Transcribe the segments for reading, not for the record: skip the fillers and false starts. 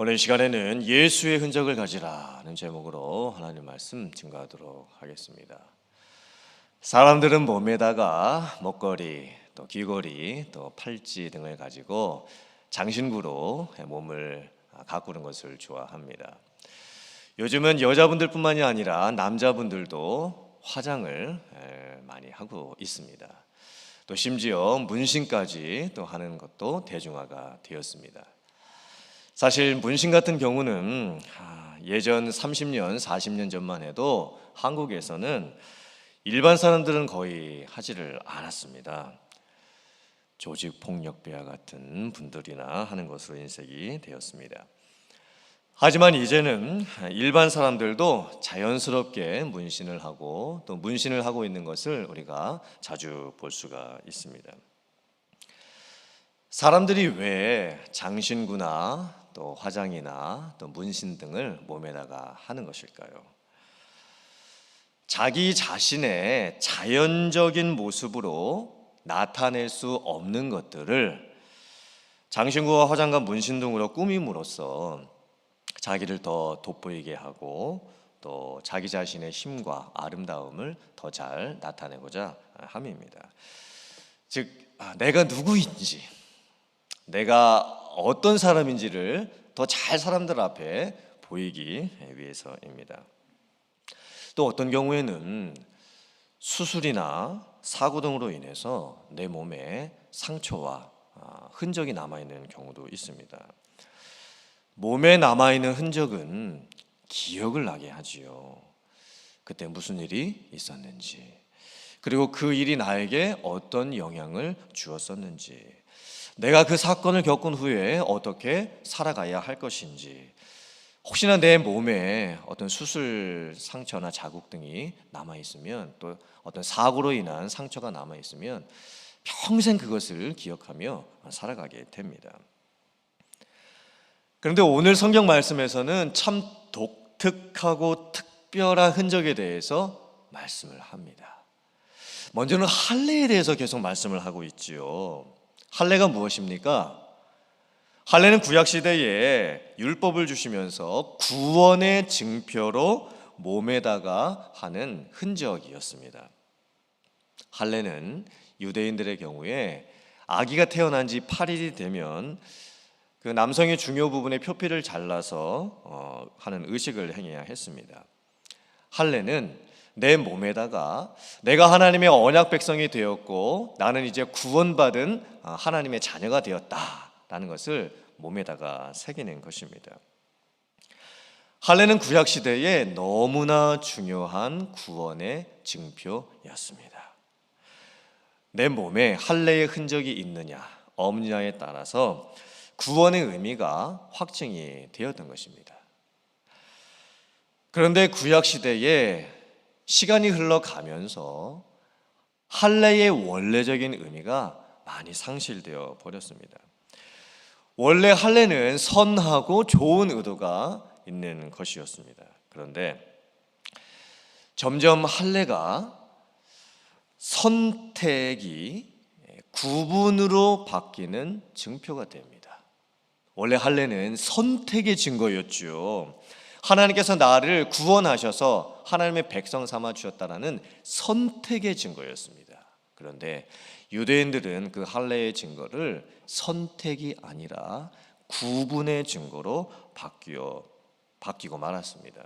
오늘 시간에는 예수의 흔적을 가지라는 제목으로 하나님 말씀 증거하도록 하겠습니다. 사람들은 몸에다가 목걸이, 또 귀걸이, 또 팔찌 등을 가지고 장신구로 몸을 가꾸는 것을 좋아합니다. 요즘은 여자분들뿐만이 아니라 남자분들도 화장을 많이 하고 있습니다. 또 심지어 문신까지 또 하는 것도 대중화가 되었습니다. 사실 문신 같은 경우는 예전 30년, 40년 전만 해도 한국에서는 일반 사람들은 거의 하지를 않았습니다. 조직폭력배와 같은 분들이나 하는 것으로 인식이 되었습니다. 하지만 이제는 일반 사람들도 자연스럽게 문신을 하고 또 문신을 하고 있는 것을 우리가 자주 볼 수가 있습니다. 사람들이 왜 장신구나 또 화장이나 또 문신 등을 몸에다가 하는 것일까요? 자기 자신의 자연적인 모습으로 나타낼 수 없는 것들을 장신구와 화장과 문신 등으로 꾸밈으로써 자기를 더 돋보이게 하고 또 자기 자신의 힘과 아름다움을 더 잘 나타내고자 함입니다. 즉 내가 누구인지, 내가 어떤 사람인지를 더 잘 사람들 앞에 보이기 위해서입니다. 또 어떤 경우에는 수술이나 사고 등으로 인해서 내 몸에 상처와 흔적이 남아있는 경우도 있습니다. 몸에 남아있는 흔적은 기억을 나게 하지요. 그때 무슨 일이 있었는지, 그리고 그 일이 나에게 어떤 영향을 주었었는지, 내가 그 사건을 겪은 후에 어떻게 살아가야 할 것인지, 혹시나 내 몸에 어떤 수술 상처나 자국 등이 남아있으면, 또 어떤 사고로 인한 상처가 남아있으면 평생 그것을 기억하며 살아가게 됩니다. 그런데 오늘 성경 말씀에서는 참 독특하고 특별한 흔적에 대해서 말씀을 합니다. 먼저는 할례에 대해서 계속 말씀을 하고 있지요. 할례가 무엇입니까? 할례는 구약시대에 율법을 주시면서 구원의 증표로 몸에다가 하는 흔적이었습니다. 할례는 유대인들의 경우에 아기가 태어난 지 8일이 되면 그 남성의 중요 부분의 표피를 잘라서 하는 의식을 행해야 했습니다. 할례는 내 몸에다가 내가 하나님의 언약 백성이 되었고 나는 이제 구원받은 하나님의 자녀가 되었다라는 것을 몸에다가 새기는 것입니다. 할례는 구약시대에 너무나 중요한 구원의 증표였습니다. 내 몸에 할례의 흔적이 있느냐 없느냐에 따라서 구원의 의미가 확증이 되었던 것입니다. 그런데 구약시대에 시간이 흘러가면서 할례의 원래적인 의미가 많이 상실되어 버렸습니다. 원래 할례는 선하고 좋은 의도가 있는 것이었습니다. 그런데 점점 할례가 선택이 구분으로 바뀌는 증표가 됩니다. 원래 할례는 선택의 증거였죠. 하나님께서 나를 구원하셔서 하나님의 백성 삼아 주셨다라는 선택의 증거였습니다. 그런데 유대인들은 그 할례의 증거를 선택이 아니라 구분의 증거로 바뀌고 말았습니다.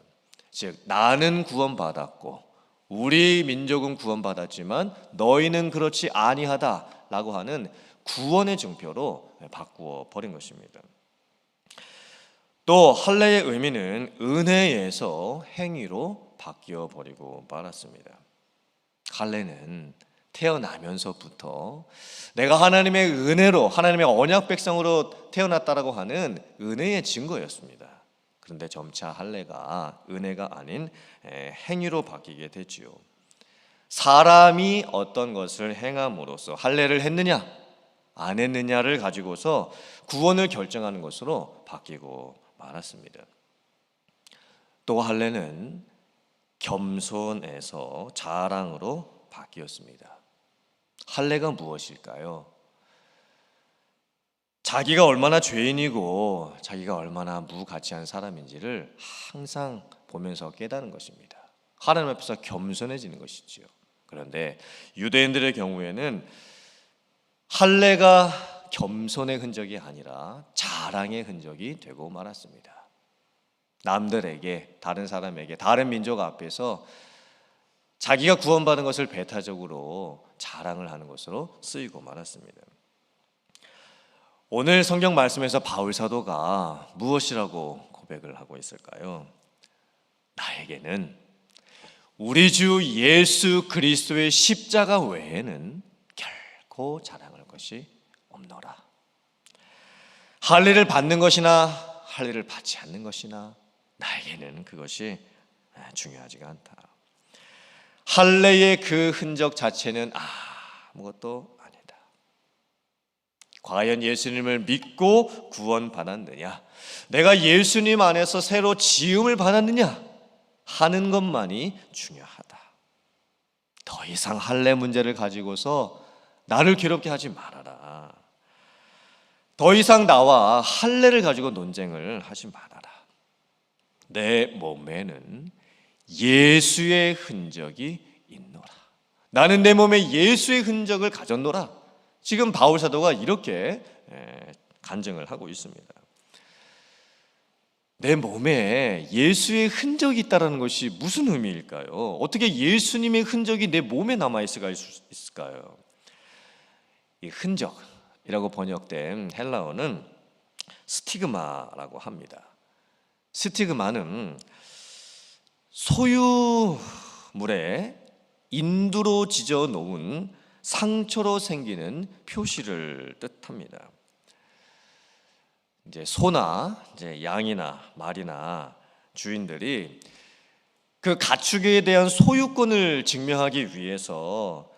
즉 나는 구원받았고 우리 민족은 구원받았지만 너희는 그렇지 아니하다라고 하는 구원의 증표로 바꾸어 버린 것입니다. 또 할례의 의미는 은혜에서 행위로 바뀌어 버리고 말았습니다. 할례는 태어나면서부터 내가 하나님의 은혜로 하나님의 언약 백성으로 태어났다라고 하는 은혜의 증거였습니다. 그런데 점차 할례가 은혜가 아닌 행위로 바뀌게 되지요. 사람이 어떤 것을 행함으로써 할례를 했느냐 안 했느냐를 가지고서 구원을 결정하는 것으로 바뀌고 말았습니다. 또 할례는 겸손에서 자랑으로 바뀌었습니다. 할례가 무엇일까요? 자기가 얼마나 죄인이고 자기가 얼마나 무가치한 사람인지를 항상 보면서 깨닫는 것입니다. 하나님 앞에서 겸손해지는 것이지요. 그런데 유대인들의 경우에는 할례가 겸손의 흔적이 아니라 자랑의 흔적이 되고 말았습니다. 남들에게, 다른 사람에게, 다른 민족 앞에서 자기가 구원받은 것을 배타적으로 자랑을 하는 것으로 쓰이고 말았습니다. 오늘 성경 말씀에서 바울 사도가 무엇이라고 고백을 하고 있을까요? 나에게는 우리 주 예수 그리스도의 십자가 외에는 결코 자랑할 것이 없노라. 할례를 받는 것이나 할례를 받지 않는 것이나 나에게는 그것이 중요하지가 않다. 할례의 그 흔적 자체는 아무것도 아니다. 과연 예수님을 믿고 구원받았느냐, 내가 예수님 안에서 새로 지음을 받았느냐 하는 것만이 중요하다. 더 이상 할례 문제를 가지고서 나를 괴롭게 하지 말아라. 더 이상 나와 할례를 가지고 논쟁을 하지 말아라. 내 몸에는 예수의 흔적이 있노라. 나는 내 몸에 예수의 흔적을 가졌노라. 지금 바울 사도가 이렇게 간증을 하고 있습니다. 내 몸에 예수의 흔적이 있다는 것이 무슨 의미일까요? 어떻게 예수님의 흔적이 내 몸에 남아있을까요? 이 흔적이라고 번역된 헬라어는 스티그마라고 합니다. 스티그마는 소유물에 인두로 지져 놓은 상처로 생기는 표시를 뜻합니다. 이제 소나 양이나 말이나 주인들이 그 가축에 대한 소유권을 증명하기 위해서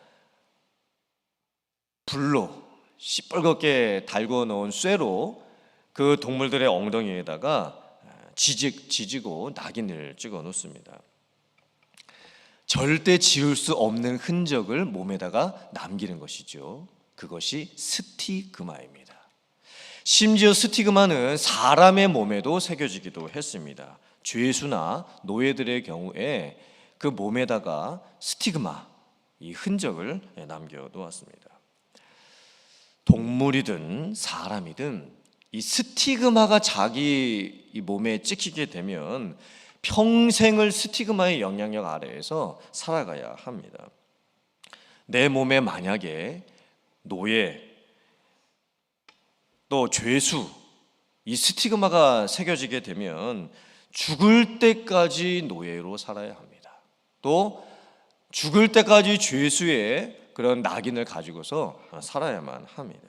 불로 시뻘겋게 달궈 놓은 쇠로 그 동물들의 엉덩이에다가 지지고 낙인을 찍어 놓습니다. 절대 지울 수 없는 흔적을 몸에다가 남기는 것이죠. 그것이 스티그마입니다. 심지어 스티그마는 사람의 몸에도 새겨지기도 했습니다. 죄수나 노예들의 경우에 그 몸에다가 스티그마, 이 흔적을 남겨놓았습니다. 동물이든 사람이든 이 스티그마가 자기 이 몸에 찍히게 되면 평생을 스티그마의 영향력 아래에서 살아가야 합니다. 내 몸에 만약에 노예, 또 죄수, 이 스티그마가 새겨지게 되면 죽을 때까지 노예로 살아야 합니다. 또 죽을 때까지 죄수의 그런 낙인을 가지고서 살아야만 합니다.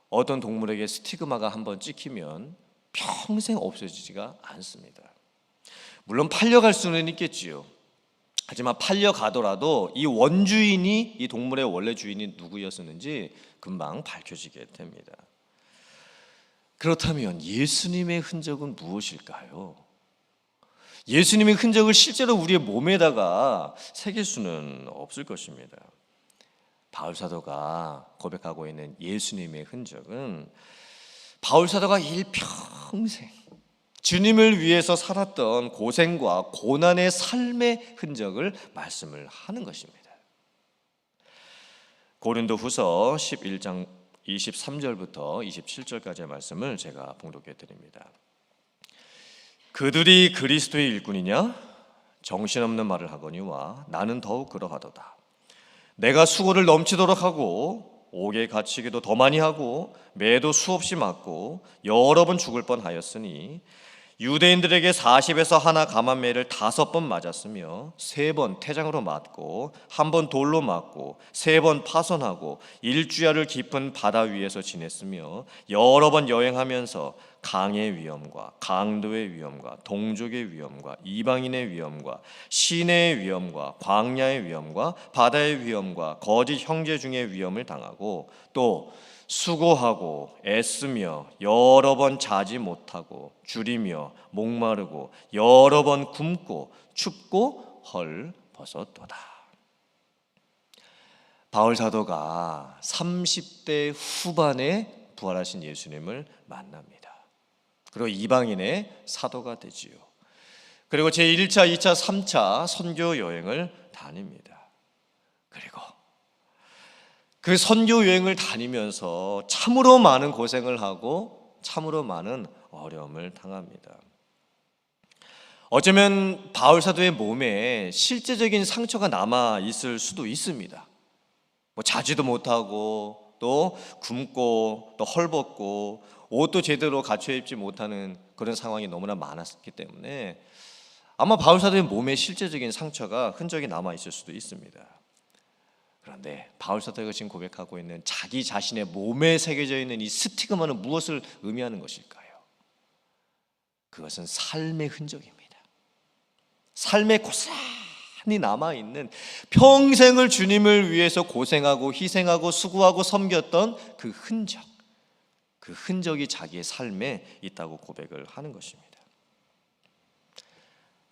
어떤 동물에게 스티그마가 한번 찍히면 평생 없어지지가 않습니다. 물론 팔려갈 수는 있겠지요. 하지만 팔려가더라도 이 원주인이, 이 동물의 원래 주인이 누구였었는지 금방 밝혀지게 됩니다. 그렇다면 예수님의 흔적은 무엇일까요? 예수님의 흔적을 실제로 우리의 몸에다가 새길 수는 없을 것입니다. 바울 사도가 고백하고 있는 예수님의 흔적은 바울 사도가 일평생 주님을 위해서 살았던 고생과 고난의 삶의 흔적을 말씀을 하는 것입니다. 고린도후서 11장 23절부터 27절까지의 말씀을 제가 봉독해 드립니다. 그들이 그리스도의 일꾼이냐? 정신없는 말을 하거니와 나는 더욱 그러하도다. 내가 수고를 넘치도록 하고 옥에 갇히기도 더 많이 하고 매도 수없이 맞고 여러 번 죽을 뻔하였으니 유대인들에게 40에서 하나 감한매를 5번 맞았으며 3번 태장으로 맞고 1번 돌로 맞고 3번 파손하고 일주야를 깊은 바다 위에서 지냈으며 여러 번 여행하면서 강의 위험과 강도의 위험과 동족의 위험과 이방인의 위험과 시내의 위험과 광야의 위험과 바다의 위험과 거짓 형제 중의 위험을 당하고 또 수고하고 애쓰며 여러 번 자지 못하고 줄이며 목마르고 여러 번 굶고 춥고 헐벗었도다. 바울 사도가 30대 후반에 부활하신 예수님을 만납니다. 그리고 이방인의 사도가 되지요. 그리고 제1차, 2차, 3차 선교 여행을 다닙니다. 그리고 그 선교 여행을 다니면서 참으로 많은 고생을 하고 참으로 많은 어려움을 당합니다. 어쩌면 바울 사도의 몸에 실제적인 상처가 남아 있을 수도 있습니다. 자지도 못하고 또 굶고 또 헐벗고 옷도 제대로 갖춰 입지 못하는 그런 상황이 너무나 많았기 때문에 아마 바울 사도의 몸에 실제적인 상처가 흔적이 남아 있을 수도 있습니다. 그런데 바울 사도가 지금 고백하고 있는 자기 자신의 몸에 새겨져 있는 이 스티그마는 무엇을 의미하는 것일까요? 그것은 삶의 흔적입니다. 삶에 고스란히 남아있는, 평생을 주님을 위해서 고생하고 희생하고 수고하고 섬겼던 그 흔적, 그 흔적이 자기의 삶에 있다고 고백을 하는 것입니다.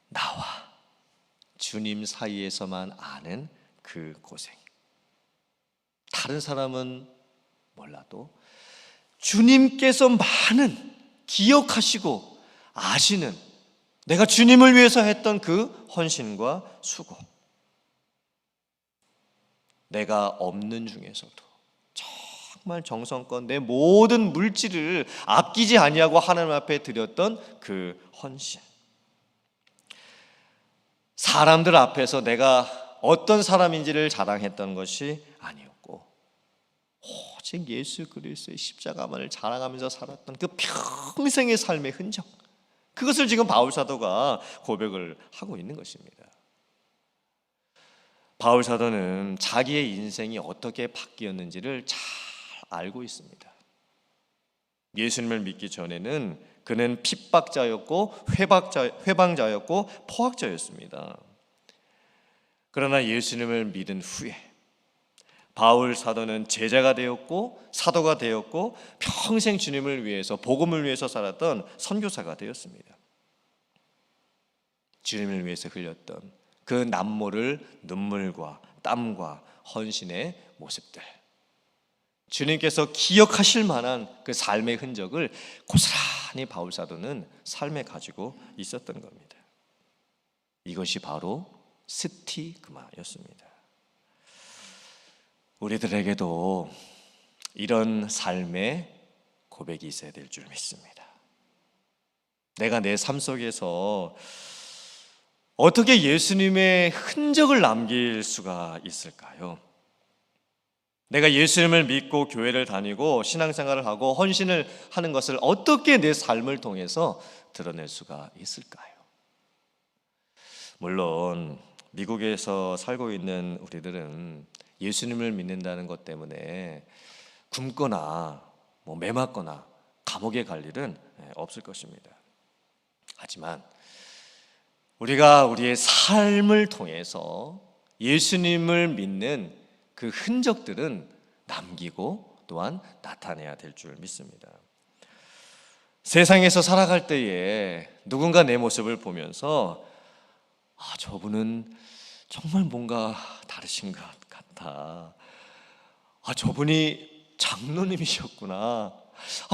나와 주님 사이에서만 아는 그 고생, 다른 사람은 몰라도 주님께서 많은 기억하시고 아시는, 내가 주님을 위해서 했던 그 헌신과 수고, 내가 없는 중에서도 정말 정성껏 내 모든 물질을 아끼지 아니하고 하나님 앞에 드렸던 그 헌신, 사람들 앞에서 내가 어떤 사람인지를 자랑했던 것이 아니었고 오직 예수 그리스도의 십자가만을 자랑하면서 살았던 그 평생의 삶의 흔적, 그것을 지금 바울 사도가 고백을 하고 있는 것입니다. 바울 사도는 자기의 인생이 어떻게 바뀌었는지를 잘 알고 있습니다. 예수님을 믿기 전에는 그는 핍박자였고 회방자였고 포학자였습니다. 그러나 예수님을 믿은 후에 바울 사도는 제자가 되었고 사도가 되었고 평생 주님을 위해서, 복음을 위해서 살았던 선교사가 되었습니다. 주님을 위해서 흘렸던 그 남모를 눈물과 땀과 헌신의 모습들, 주님께서 기억하실 만한 그 삶의 흔적을 고스란히 바울 사도는 삶에 가지고 있었던 겁니다. 이것이 바로 스티그마였습니다. 우리들에게도 이런 삶의 고백이 있어야 될 줄 믿습니다. 내가 내 삶 속에서 어떻게 예수님의 흔적을 남길 수가 있을까요? 내가 예수님을 믿고 교회를 다니고 신앙생활을 하고 헌신을 하는 것을 어떻게 내 삶을 통해서 드러낼 수가 있을까요? 물론 미국에서 살고 있는 우리들은 예수님을 믿는다는 것 때문에 굶거나 매 맞거나 감옥에 갈 일은 없을 것입니다. 하지만 우리가 우리의 삶을 통해서 예수님을 믿는 그 흔적들은 남기고 또한 나타내야 될 줄 믿습니다. 세상에서 살아갈 때에 누군가 내 모습을 보면서 저분은 정말 뭔가 다르신 것 같아. 저분이 장로님이셨구나.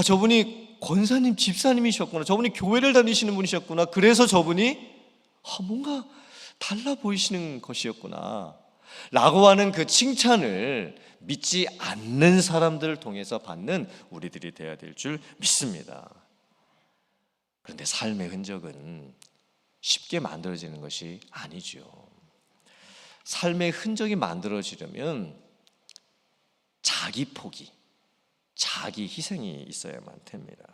저분이 권사님, 집사님이셨구나. 저분이 교회를 다니시는 분이셨구나. 그래서 저분이 뭔가 달라 보이시는 것이었구나 라고 하는 그 칭찬을 믿지 않는 사람들을 통해서 받는 우리들이 되어야 될 줄 믿습니다. 그런데 삶의 흔적은 쉽게 만들어지는 것이 아니죠. 삶의 흔적이 만들어지려면 자기 포기, 자기 희생이 있어야만 됩니다.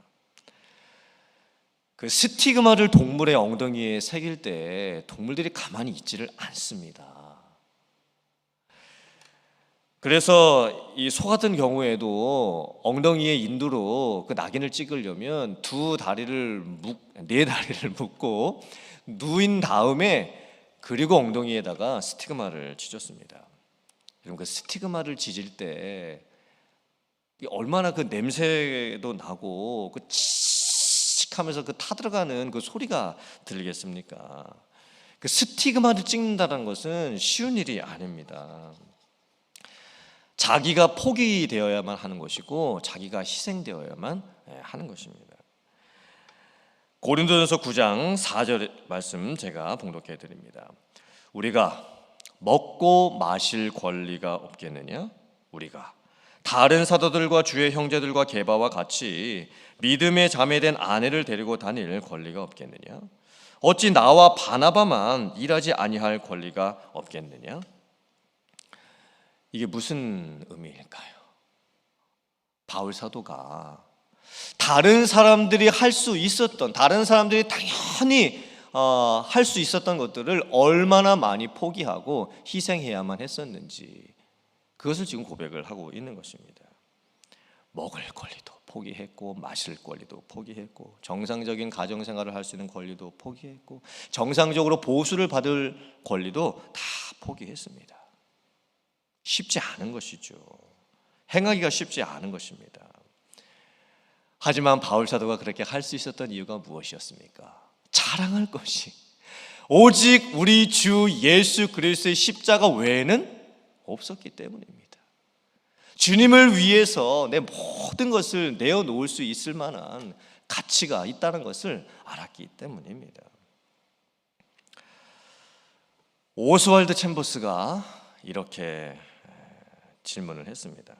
그 스티그마를 동물의 엉덩이에 새길 때 동물들이 가만히 있지를 않습니다. 그래서 이 소 같은 경우에도 엉덩이에 인두로 그 낙인을 찍으려면 네 다리를 묶고 누인 다음에 그리고 엉덩이에다가 스티그마를 찢었습니다. 그럼 그 스티그마를 찢을 때 얼마나 그 냄새도 나고 그 칙 하면서 그 타들어가는 그 소리가 들리겠습니까? 그 스티그마를 찍는다는 것은 쉬운 일이 아닙니다. 자기가 포기되어야만 하는 것이고 자기가 희생되어야만 하는 것입니다. 고린도전서 9장 4절 말씀 제가 봉독해 드립니다. 우리가 먹고 마실 권리가 없겠느냐? 우리가 다른 사도들과 주의 형제들과 게바와 같이 믿음의 자매된 아내를 데리고 다닐 권리가 없겠느냐? 어찌 나와 바나바만 일하지 아니할 권리가 없겠느냐? 이게 무슨 의미일까요? 바울 사도가 다른 사람들이 할 수 있었던, 다른 사람들이 당연히 할 수 있었던 것들을 얼마나 많이 포기하고 희생해야만 했었는지, 그것을 지금 고백을 하고 있는 것입니다. 먹을 권리도 포기했고, 마실 권리도 포기했고, 정상적인 가정생활을 할 수 있는 권리도 포기했고, 정상적으로 보수를 받을 권리도 다 포기했습니다. 쉽지 않은 것이죠. 행하기가 쉽지 않은 것입니다. 하지만 바울 사도가 그렇게 할 수 있었던 이유가 무엇이었습니까? 자랑할 것이 오직 우리 주 예수 그리스도의 십자가 외에는 없었기 때문입니다. 주님을 위해서 내 모든 것을 내어놓을 수 있을 만한 가치가 있다는 것을 알았기 때문입니다. 오스왈드 챔버스가 이렇게 질문을 했습니다.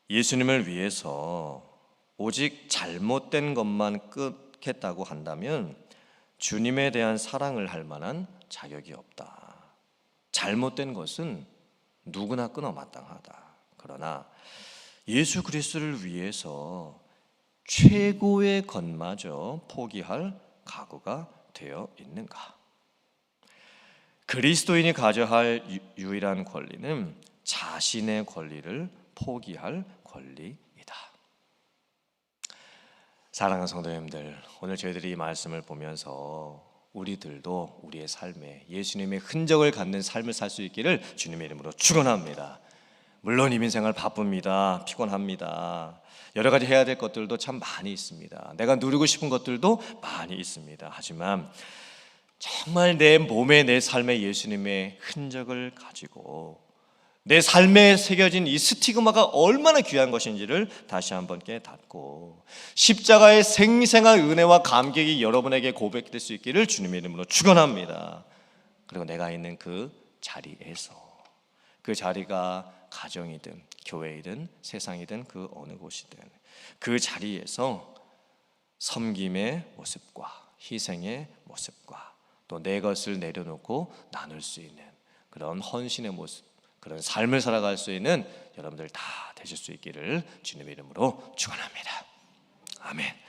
예수님을 위해서 오직 잘못된 것만 끊겠다고 한다면 주님에 대한 사랑을 할 만한 자격이 없다. 잘못된 것은 누구나 끊어 마땅하다. 그러나 예수 그리스도를 위해서 최고의 것마저 포기할 각오가 되어 있는가? 그리스도인이 가져야 할 유일한 권리는 자신의 권리를 포기할 권리이다. 사랑하는 성도님들, 오늘 저희들이 이 말씀을 보면서 우리들도 우리의 삶에 예수님의 흔적을 갖는 삶을 살 수 있기를 주님의 이름으로 축원합니다. 물론 이민생활 바쁩니다. 피곤합니다. 여러 가지 해야 될 것들도 참 많이 있습니다. 내가 누리고 싶은 것들도 많이 있습니다. 하지만 정말 내 몸에, 내 삶에 예수님의 흔적을 가지고 내 삶에 새겨진 이 스티그마가 얼마나 귀한 것인지를 다시 한번 깨닫고 십자가의 생생한 은혜와 감격이 여러분에게 고백될 수 있기를 주님의 이름으로 축원합니다. 그리고 내가 있는 그 자리에서, 그 자리가 가정이든 교회이든 세상이든 그 어느 곳이든 그 자리에서 섬김의 모습과 희생의 모습과 또 내 것을 내려놓고 나눌 수 있는 그런 헌신의 모습, 그런 삶을 살아갈 수 있는 여러분들 다 되실 수 있기를 주님의 이름으로 축원합니다. 아멘.